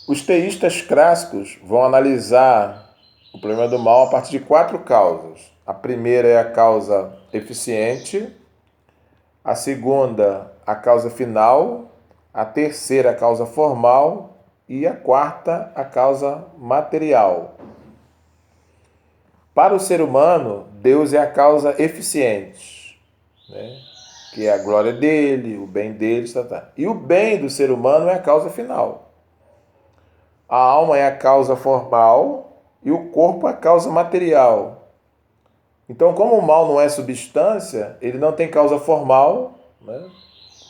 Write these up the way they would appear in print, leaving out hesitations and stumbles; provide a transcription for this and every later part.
Os teístas clássicos vão analisar o problema do mal a partir de 4 causas. A primeira é a causa eficiente, a segunda, a causa final, a terceira, a causa formal e a quarta, a causa material. Para o ser humano, Deus é a causa eficiente, né? Que é a glória dele, o bem dele, tá. E o bem do ser humano é a causa final. A alma é a causa formal e o corpo a causa material. Então, como o mal não é substância, ele não tem causa formal, né?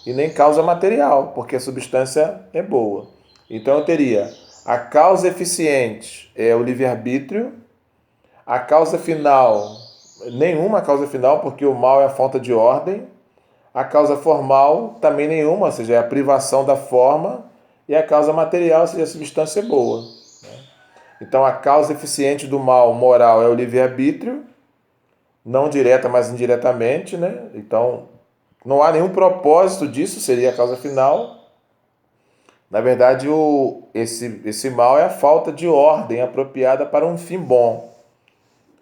E nem causa material, porque a substância é boa. Então eu teria a causa eficiente é o livre-arbítrio, a causa final, nenhuma causa final, porque o mal é a falta de ordem, a causa formal também nenhuma, ou seja, é a privação da forma, e a causa material, ou seja, a substância é boa. Então a causa eficiente do mal moral é o livre-arbítrio, não direta, mas indiretamente, né? Então não há nenhum propósito disso, seria a causa final. Na verdade, esse mal é a falta de ordem apropriada para um fim bom.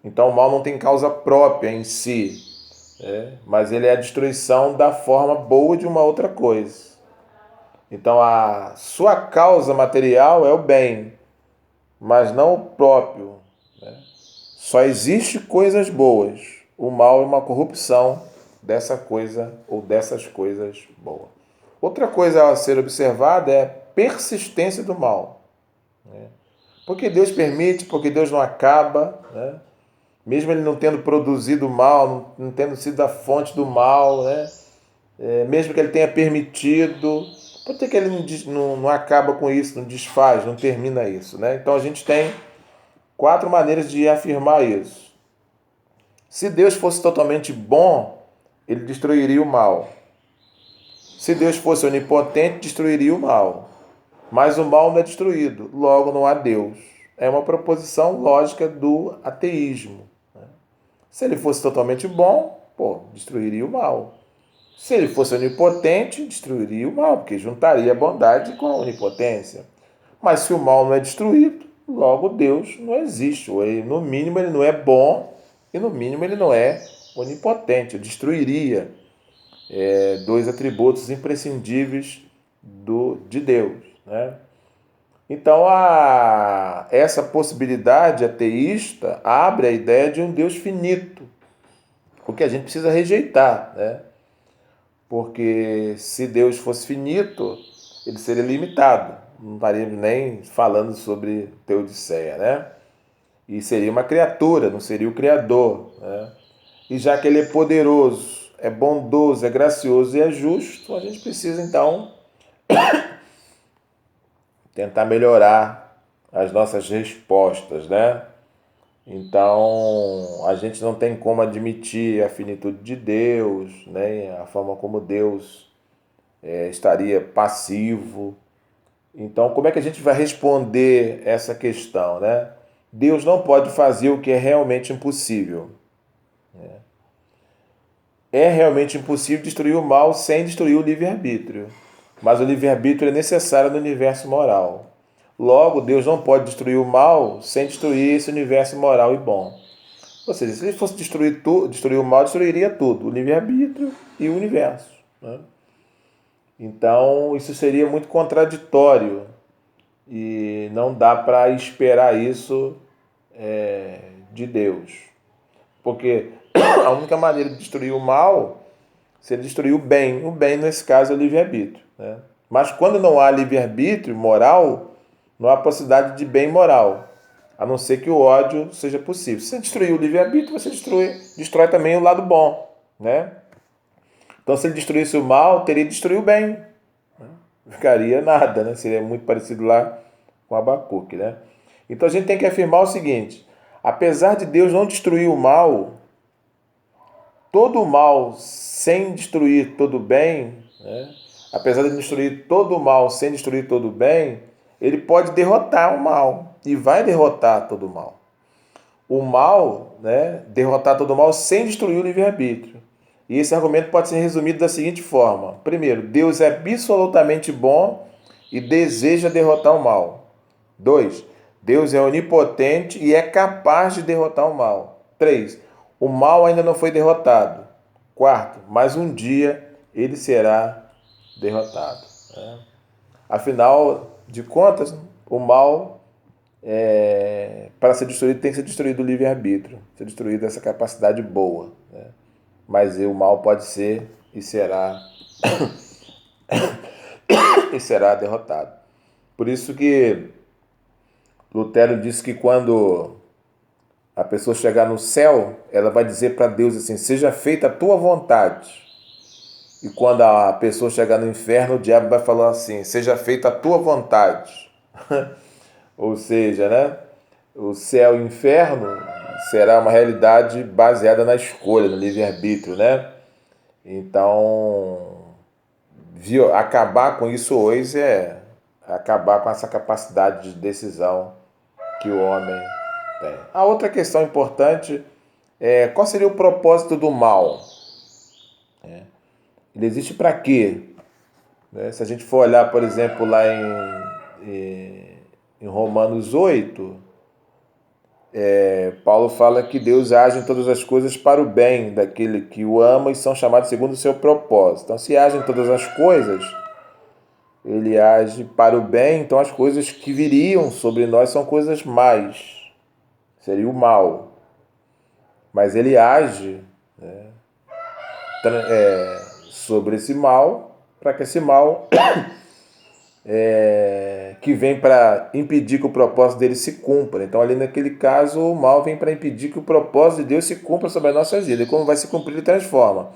Então, o mal não tem causa própria em si, né? Mas ele é a destruição da forma boa de uma outra coisa. Então, a sua causa material é o bem, mas não o próprio, né? Só existe coisas boas. O mal é uma corrupção dessa coisa ou dessas coisas boas. Outra coisa a ser observada é a persistência do mal, né? Porque Deus permite, porque Deus não acaba, né? Mesmo ele não tendo produzido mal, não tendo sido a fonte do mal, né? Mesmo que ele tenha permitido, por que ele não acaba com isso, não desfaz, não termina isso, né? Então a gente tem 4 maneiras de afirmar isso. Se Deus fosse totalmente bom, ele destruiria o mal. Se Deus fosse onipotente, destruiria o mal. Mas o mal não é destruído, logo não há Deus. É uma proposição lógica do ateísmo. Se ele fosse totalmente bom, destruiria o mal. Se ele fosse onipotente, destruiria o mal, porque juntaria a bondade com a onipotência. Mas se o mal não é destruído, logo Deus não existe. Ou ele, no mínimo ele não é bom e no mínimo ele não é onipotente. Destruiria 2 atributos imprescindíveis de Deus, né? Então, essa possibilidade ateísta abre a ideia de um Deus finito, o que a gente precisa rejeitar, né? Porque se Deus fosse finito, ele seria limitado. Não estaríamos nem falando sobre Teodiceia, né? E seria uma criatura, não seria o Criador, né? E já que ele é poderoso, é bondoso, é gracioso e é justo, a gente precisa então tentar melhorar as nossas respostas, né? Então, a gente não tem como admitir a finitude de Deus, né? A forma como Deus estaria passivo. Então, como é que a gente vai responder essa questão, né? Deus não pode fazer o que é realmente impossível. É realmente impossível destruir o mal sem destruir o livre-arbítrio. Mas o livre-arbítrio é necessário no universo moral. Logo, Deus não pode destruir o mal sem destruir esse universo moral e bom. Ou seja, se ele fosse destruir o mal, destruiria tudo, o livre-arbítrio e o universo, né? Então, isso seria muito contraditório e não dá para esperar isso de Deus. Porque a única maneira de destruir o mal seria destruir o bem. O bem, nesse caso, é o livre-arbítrio, né? Mas quando não há livre-arbítrio moral, não há possibilidade de bem moral, a não ser que o ódio seja possível. Se você destruir o livre-arbítrio, você destrói também o lado bom, né? Então, se ele destruísse o mal, teria que destruir o bem. Ficaria nada, né? Seria muito parecido lá com Abacuque, né? Então, a gente tem que afirmar o seguinte: apesar de Deus não destruir o mal, todo o mal sem destruir todo o bem, né? Apesar de destruir todo o mal sem destruir todo o bem, ele pode derrotar o mal e vai derrotar todo o mal. O mal, né, derrotar todo o mal sem destruir o livre-arbítrio. E esse argumento pode ser resumido da seguinte forma: primeiro, Deus é absolutamente bom e deseja derrotar o mal. 2. Deus é onipotente e é capaz de derrotar o mal. 3. O mal ainda não foi derrotado. 4. Mas um dia ele será derrotado. Afinal de contas, o mal, para ser destruído, tem que ser destruído o livre-arbítrio, ser destruída essa capacidade boa. Mas o mal pode ser e será derrotado. Por isso que Lutero disse que quando a pessoa chegar no céu, ela vai dizer para Deus assim: seja feita a tua vontade. E quando a pessoa chegar no inferno, o diabo vai falar assim: seja feita a tua vontade. Ou seja, né? O céu e o inferno será uma realidade baseada na escolha, no livre-arbítrio, né? Então, acabar com isso hoje é acabar com essa capacidade de decisão que o homem tem. A outra questão importante é qual seria o propósito do mal? Ele existe para quê? Se a gente for olhar, por exemplo, lá em Romanos 8, Paulo fala que Deus age em todas as coisas para o bem daquele que o ama e são chamados segundo o seu propósito. Então, se age em todas as coisas, ele age para o bem, então as coisas que viriam sobre nós são coisas más, seria o mal. Mas ele age sobre esse mal, para que esse mal que vem para impedir que o propósito dele se cumpra. Então, ali naquele caso, o mal vem para impedir que o propósito de Deus se cumpra sobre as nossas vidas. E como vai se cumprir, ele transforma.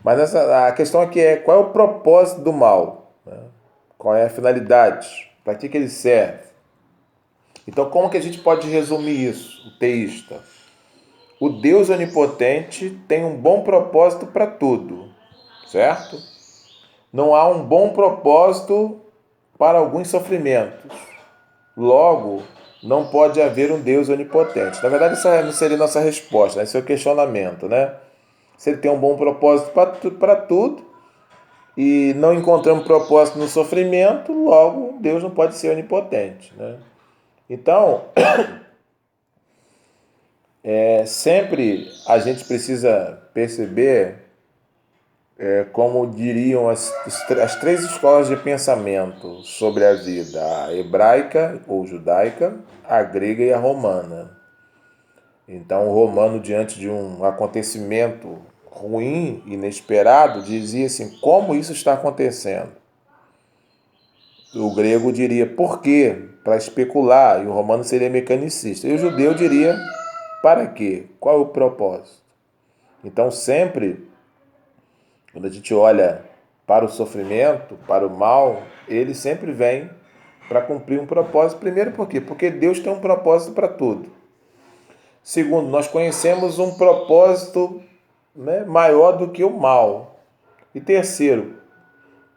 Mas a questão aqui é qual é o propósito do mal? Qual é a finalidade? Para que ele serve? Então, como que a gente pode resumir isso, o teísta? O Deus onipotente tem um bom propósito para tudo, certo? Não há um bom propósito para alguns sofrimentos. Logo, não pode haver um Deus onipotente. Na verdade, essa não seria nossa resposta, esse é o questionamento, né? Se ele tem um bom propósito para tudo e não encontramos propósito no sofrimento, logo Deus não pode ser onipotente, né? Então, sempre a gente precisa perceber, como diriam as três escolas de pensamento sobre a vida, a hebraica ou judaica, a grega e a romana. Então, o romano, diante de um acontecimento ruim, inesperado, dizia assim: como isso está acontecendo? O grego diria por quê? Para especular, e o romano seria mecanicista. E o judeu diria para quê? Qual é o propósito? Então, sempre, quando a gente olha para o sofrimento, para o mal, ele sempre vem para cumprir um propósito. Primeiro, por quê? Porque Deus tem um propósito para tudo. Segundo, nós conhecemos um propósito, né, maior do que o mal. E terceiro,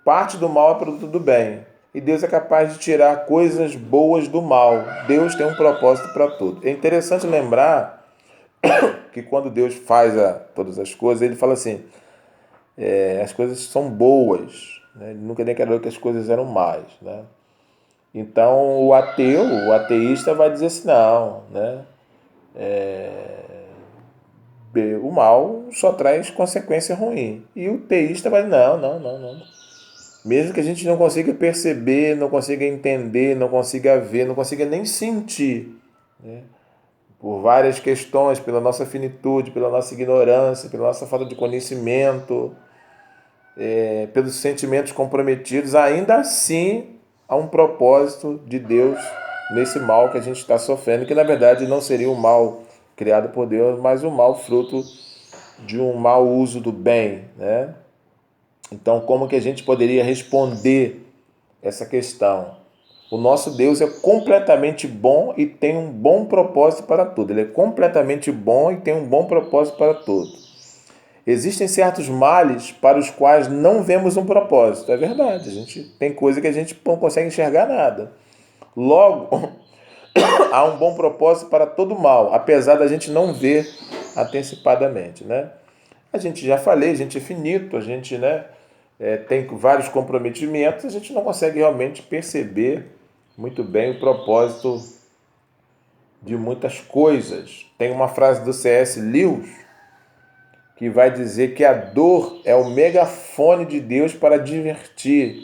parte do mal é produto do bem. E Deus é capaz de tirar coisas boas do mal. Deus tem um propósito para tudo. É interessante lembrar que quando Deus faz todas as coisas, ele fala assim: as coisas são boas. Né? Ele nunca declarou que as coisas eram más. Né? Então o ateísta vai dizer assim: não, né? O mal só traz consequência ruim. E o teísta vai: não, não, não, não. Mesmo que a gente não consiga perceber, não consiga entender, não consiga ver, não consiga nem sentir, né? Por várias questões, pela nossa finitude, pela nossa ignorância, pela nossa falta de conhecimento, pelos sentimentos comprometidos, ainda assim há um propósito de Deus nesse mal que a gente está sofrendo, que na verdade não seria um mal criado por Deus, mas um mal fruto de um mau uso do bem, né? Então, como que a gente poderia responder essa questão? O nosso Deus é completamente bom e tem um bom propósito para tudo. Ele é completamente bom e tem um bom propósito para tudo. Existem certos males para os quais não vemos um propósito. É verdade, a gente tem coisa que a gente não consegue enxergar nada. Logo, há um bom propósito para todo mal, apesar da gente não ver antecipadamente, né? A gente já falei, a gente é finito, a gente, né, tem vários comprometimentos, a gente não consegue realmente perceber muito bem o propósito de muitas coisas. Tem uma frase do C.S. Lewis que vai dizer que a dor é o megafone de Deus para divertir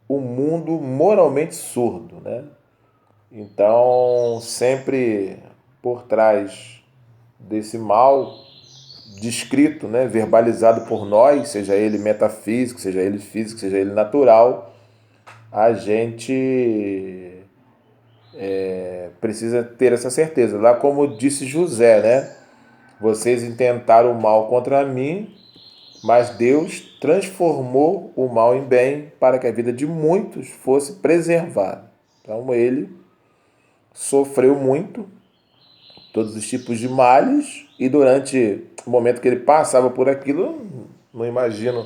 o mundo moralmente surdo, né? Então, sempre por trás desse mal descrito, né, verbalizado por nós, seja ele metafísico, seja ele físico, seja ele natural, a gente precisa ter essa certeza. Lá como disse José, né? Vocês intentaram o mal contra mim, mas Deus transformou o mal em bem para que a vida de muitos fosse preservada. Então ele sofreu muito, todos os tipos de males, e durante o momento que ele passava por aquilo, não imagino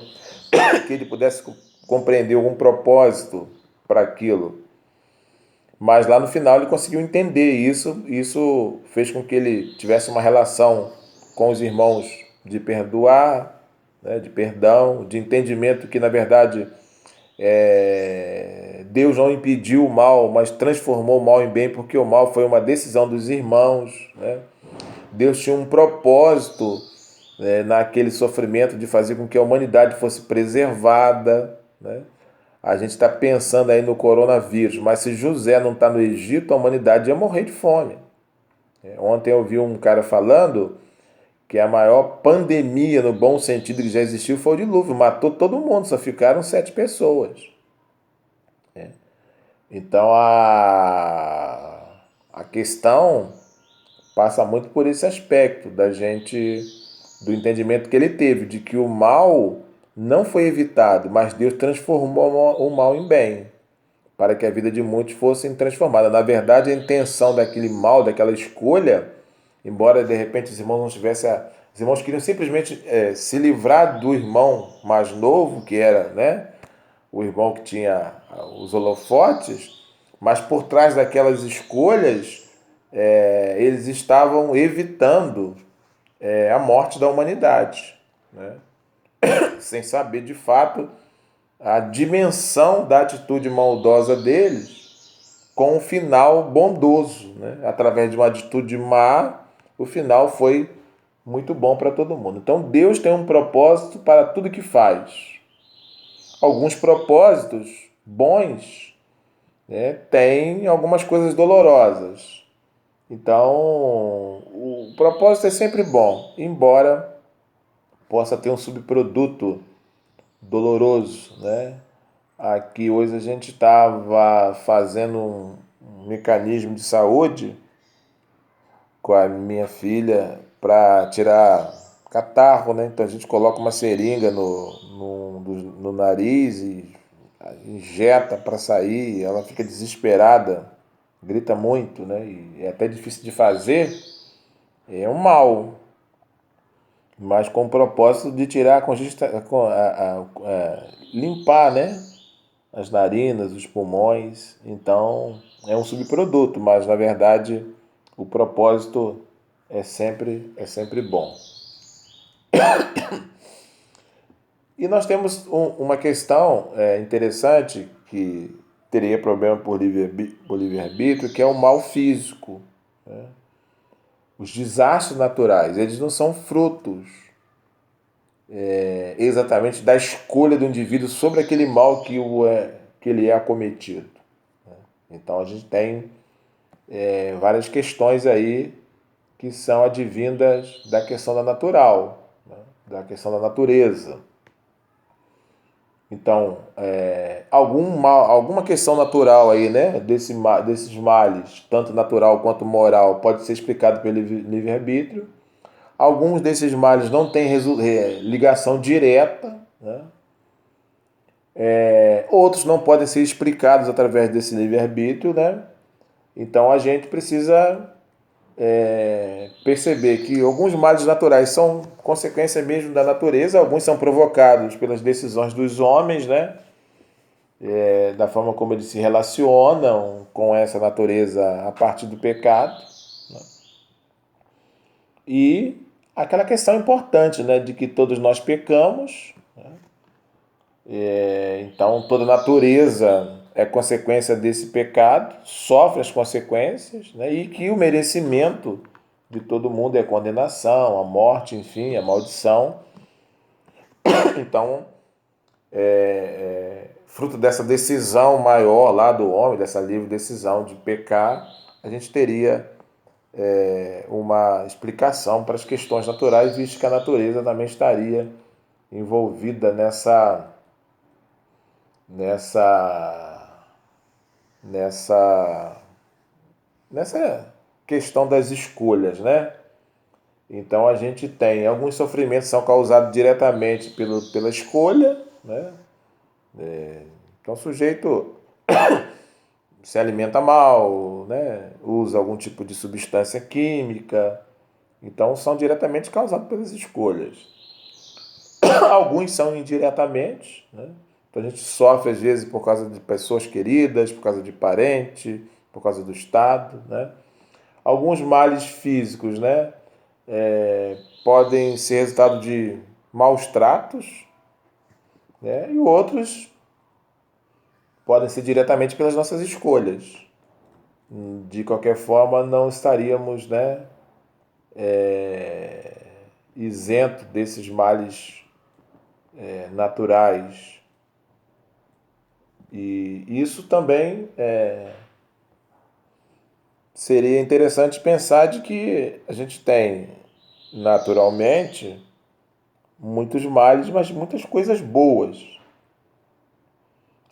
que ele pudesse compreender algum propósito para aquilo. Mas lá no final ele conseguiu entender isso, isso fez com que ele tivesse uma relação com os irmãos de perdoar, né, de perdão, de entendimento que na verdade Deus não impediu o mal, mas transformou o mal em bem, porque o mal foi uma decisão dos irmãos, né? Deus tinha um propósito, né, naquele sofrimento de fazer com que a humanidade fosse preservada, né? A gente está pensando aí no coronavírus, mas se José não está no Egito, a humanidade ia morrer de fome. Ontem eu vi um cara falando que a maior pandemia, no bom sentido que já existiu, foi o dilúvio. Matou todo mundo, só ficaram 7 pessoas. Então a questão passa muito por esse aspecto da gente, do entendimento que ele teve, de que o mal não foi evitado, mas Deus transformou o mal em bem, para que a vida de muitos fosse transformada. Na verdade, a intenção daquele mal, daquela escolha, embora de repente os irmãos não tivessem. Os irmãos queriam simplesmente se livrar do irmão mais novo, que era, né, o irmão que tinha os holofotes, mas por trás daquelas escolhas, eles estavam evitando a morte da humanidade, né? Sem saber de fato a dimensão da atitude maldosa deles com um final bondoso, né? Através de uma atitude má, o final foi muito bom para todo mundo. Então Deus tem um propósito para tudo que faz. Alguns propósitos bons, né, têm algumas coisas dolorosas. Então, o propósito é sempre bom, embora possa ter um subproduto doloroso, né? Aqui hoje a gente estava fazendo um mecanismo de saúde com a minha filha para tirar catarro, né? Então a gente coloca uma seringa no nariz e injeta para sair, ela fica desesperada, grita muito, né? E é até difícil de fazer, é um mal, mas com o propósito de tirar limpar, né? As narinas, os pulmões. Então é um subproduto, mas na verdade o propósito é sempre bom. E nós temos uma questão interessante que teria problema por livre-arbítrio, que é o mal físico. Né? Os desastres naturais, eles não são frutos exatamente da escolha do indivíduo sobre aquele mal que ele é acometido. Então a gente tem várias questões aí que são advindas da questão da natural, né? Da questão da natureza. Então, alguma questão natural aí, né, desses males, tanto natural quanto moral, pode ser explicado pelo livre-arbítrio. Alguns desses males não têm ligação direta, né? Outros não podem ser explicados através desse livre-arbítrio, né? Então a gente precisa perceber que alguns males naturais são consequência mesmo da natureza, alguns são provocados pelas decisões dos homens, né? Da forma como eles se relacionam com essa natureza a partir do pecado. Né? E aquela questão importante, né, de que todos nós pecamos, né? Então toda natureza é consequência desse pecado, sofre as consequências, né? E que o merecimento de todo mundo é a condenação, a morte, enfim, a maldição. Então, fruto dessa decisão maior lá do homem, dessa livre decisão de pecar, a gente teria uma explicação para as questões naturais, visto que a natureza também estaria envolvida nessa, nessa, nessa questão das escolhas, né? Então a gente tem alguns sofrimentos que são causados diretamente pela escolha, né? Então o sujeito se alimenta mal, né? Usa algum tipo de substância química, então são diretamente causados pelas escolhas. Alguns são indiretamente, né? Então a gente sofre às vezes por causa de pessoas queridas, por causa de parente, por causa do Estado, né? Alguns males físicos, né? Podem ser resultado de maus tratos, né? E outros podem ser diretamente pelas nossas escolhas. De qualquer forma, não estaríamos, né, isento desses males naturais. E isso também seria interessante pensar de que a gente tem naturalmente muitos males, mas muitas coisas boas.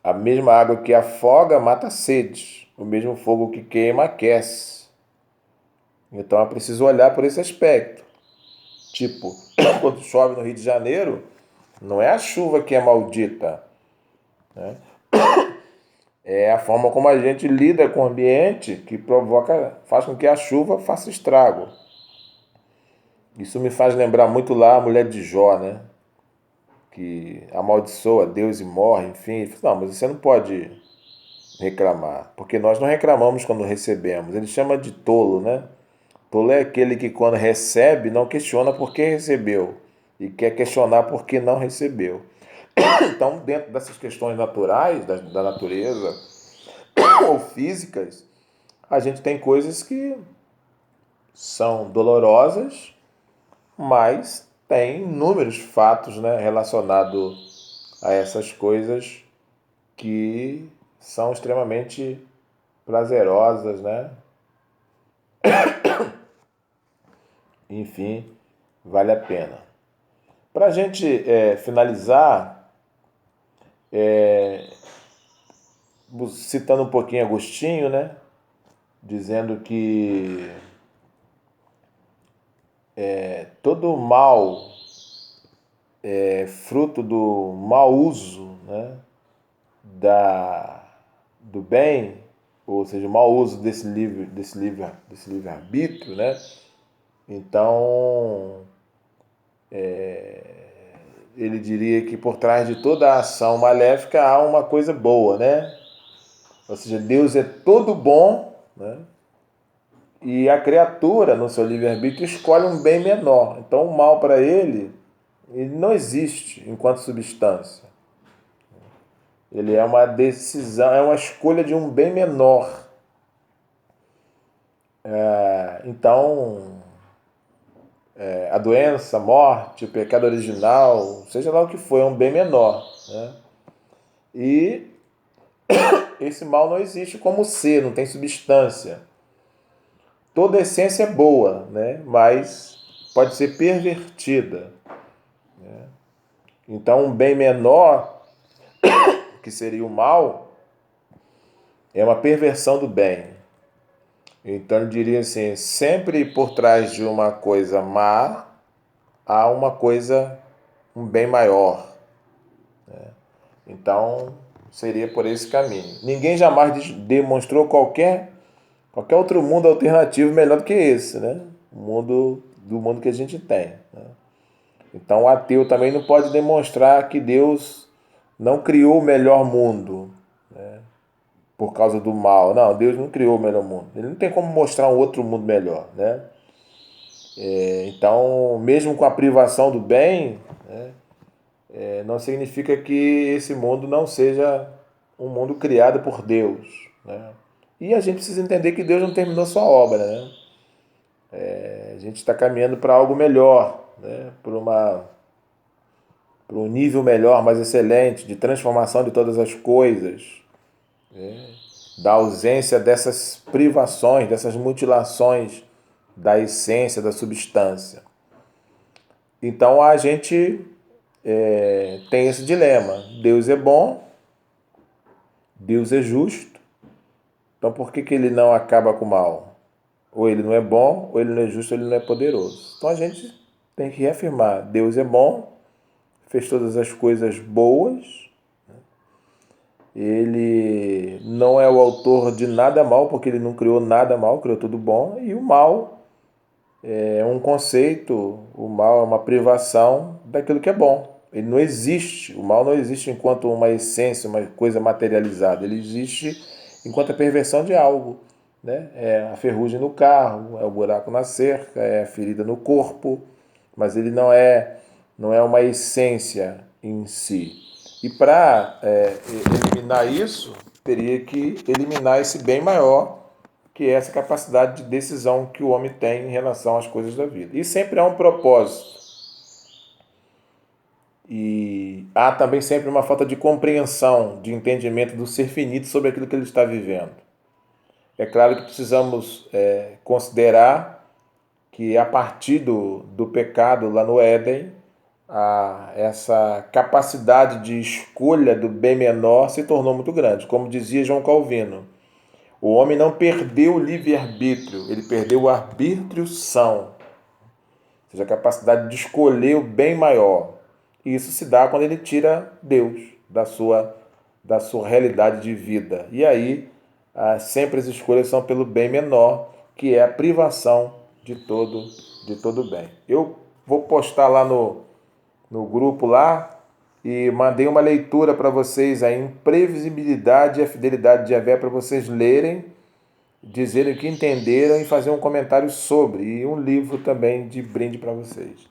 A mesma água que afoga mata a sede, o mesmo fogo que queima aquece. Então é preciso olhar por esse aspecto. Tipo, quando chove no Rio de Janeiro, não é a chuva que é maldita, né? É a forma como a gente lida com o ambiente que faz com que a chuva faça estrago. Isso me faz lembrar muito lá a mulher de Jó, né? Que amaldiçoa Deus e morre, enfim. Não, mas você não pode reclamar, porque nós não reclamamos quando recebemos. Ele chama de tolo, né? Tolo é aquele que quando recebe não questiona por que recebeu e quer questionar por que não recebeu. Então, dentro dessas questões naturais, da natureza ou físicas, a gente tem coisas que são dolorosas, mas tem inúmeros fatos, né, relacionados a essas coisas que são extremamente prazerosas, né? Enfim, vale a pena. Para a gente finalizar, citando um pouquinho Agostinho, né? Dizendo que todo mal é fruto do mau uso, né? Do bem, ou seja, o mau uso desse livre arbítrio, né? Então, ele diria que por trás de toda a ação maléfica há uma coisa boa, né? Ou seja, Deus é todo bom, né? E a criatura, no seu livre-arbítrio, escolhe um bem menor. Então, o mal para ele não existe enquanto substância. Ele é uma decisão, é uma escolha de um bem menor. Então, a doença, a morte, o pecado original, seja lá o que for, é um bem menor, né? E esse mal não existe como ser, não tem substância. Toda essência é boa, né? Mas pode ser pervertida. Então, um bem menor, que seria o mal, é uma perversão do bem. Então, eu diria assim, sempre por trás de uma coisa má, há uma coisa, um bem maior. Então, seria por esse caminho. Ninguém jamais demonstrou qualquer outro mundo alternativo melhor do que esse, né? Do mundo que a gente tem, né? Então, o ateu também não pode demonstrar que Deus não criou o melhor mundo, né, por causa do mal. Não, Deus não criou o melhor mundo. Ele não tem como mostrar um outro mundo melhor, né? Então, mesmo com a privação do bem, não significa que esse mundo não seja um mundo criado por Deus, né? E a gente precisa entender que Deus não terminou sua obra, né? A gente está caminhando para algo melhor, né? Para um nível melhor, mais excelente, de transformação de todas as coisas, né? Da ausência dessas privações, dessas mutilações da essência, da substância. Então a gente tem esse dilema. Deus é bom, Deus é justo, então por que ele não acaba com o mal? Ou ele não é bom, ou ele não é justo, ou ele não é poderoso. Então a gente tem que reafirmar, Deus é bom, fez todas as coisas boas, ele não é o autor de nada mal, porque ele não criou nada mal, criou tudo bom, e o mal é um conceito, o mal é uma privação daquilo que é bom. Ele não existe, o mal não existe enquanto uma essência, uma coisa materializada, ele existe enquanto a perversão de algo, né? É a ferrugem no carro, é o buraco na cerca, é a ferida no corpo, mas ele não é uma essência em si. E para eliminar isso, teria que eliminar esse bem maior, que é essa capacidade de decisão que o homem tem em relação às coisas da vida. E sempre há um propósito. E há também sempre uma falta de compreensão, de entendimento do ser finito sobre aquilo que ele está vivendo. É claro que precisamos considerar que a partir do pecado lá no Éden, essa capacidade de escolha do bem menor se tornou muito grande. Como dizia João Calvino, o homem não perdeu o livre-arbítrio, ele perdeu o arbítrio-são, ou seja, a capacidade de escolher o bem maior. E isso se dá quando ele tira Deus da sua realidade de vida. E aí, sempre as escolhas são pelo bem menor, que é a privação de todo bem. Eu vou postar lá no grupo lá e mandei uma leitura para vocês, a imprevisibilidade e a fidelidade de Yahvé, para vocês lerem, dizerem o que entenderam e fazer um comentário sobre, e um livro também de brinde para vocês.